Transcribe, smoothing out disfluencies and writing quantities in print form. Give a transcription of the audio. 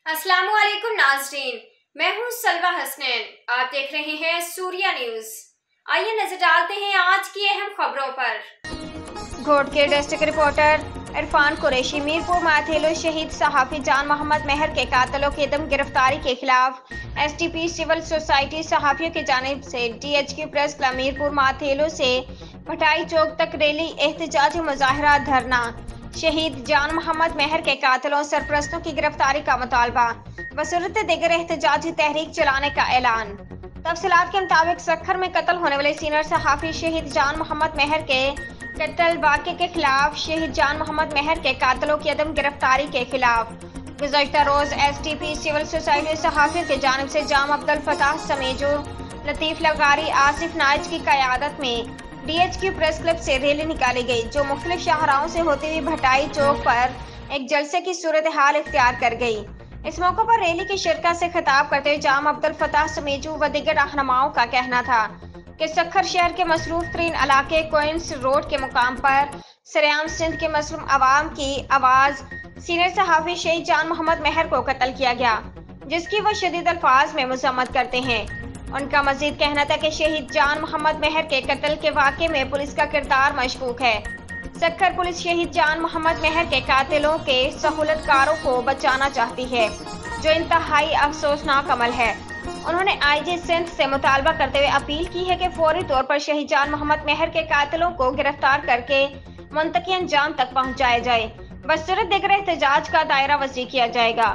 अस्सलाम वालेकुम नाज़रीन, मैं हूँ सलवा हसनैन। आप देख रहे हैं सूर्या न्यूज। आइए नजर डालते हैं आज की अहम खबरों पर। घोट के डिस्ट्रिक्ट रिपोर्टर इरफान कुरैशी मीरपुर माथेलो शहीद सहाफी जान मोहम्मद मेहर के कातलों की दम गिरफ्तारी के खिलाफ एसटीपी सिविल सोसाइटी सहाफियों की जानिब से DHQ press club Mirpur Mathelo से भटाई चौक तक रैली, एहतजाजी मुजाहरा, धरना। शहीद जान मोहम्मद मेहर के कातलों सरपरस्तों की गिरफ्तारी का मुतालबा, बसूरत दिगर एहतजाजी तहरीक चलाने का ऐलान। तफसीलात के मुताबिक सक्खर में कत्ल होने वाले सीनियर सहाफी शहीद जान मोहम्मद मेहर के कत्ल वाक़े के खिलाफ शहीद जान मोहम्मद मेहर के कातलों की अदम गिरफ्तारी के खिलाफ गुज़श्ता रोज एसटीपी सिविल सोसाइटी सहाफियों की जानिब से जाम अब्दुल फताह समेजो, लतीफ लगारी, आसिफ नाइज की क़यादत में डीएचक्यू प्रेस क्लब से रैली निकाली गई, जो मुख्तलिफ शाहराहों से होती हुई भटाई चौक पर एक जलसे की सूरत हाल इख्तियार कर गई। इस मौके पर रैली की शिरकत से खिताब करते हुए जाम अब्दुल फताह समेजू व दिगर रहनुमाओं का कहना था कि सक्खर शहर के मसरूफ तरीन इलाके क्वींस रोड के मुकाम पर सरेआम सिंध के मसलूम अवाम की आवाज सीनियर सहाफी शहीद जान मोहम्मद मेहर को कत्ल किया गया, जिसकी वह शदीद अल्फाज में मज़म्मत करते हैं। उनका मजीद कहना था कि शहीद जान मोहम्मद मेहर के कत्ल के वाक़े में पुलिस का किरदार मशकूक है। सक्खर पुलिस शहीद जान मोहम्मद मेहर के कातिलों के सहूलतकारों को बचाना चाहती है, जो इंतहाई अफसोसनाक अमल है। उन्होंने आईजी सिंध से मुतालबा करते हुए अपील की है कि फौरी तौर पर शहीद जान मोहम्मद मेहर के कातिलों को गिरफ्तार करके मुंतकी अंजाम तक पहुँचाया जाए, बसूरत दिगर एहतजाज का दायरा वसी किया जाएगा।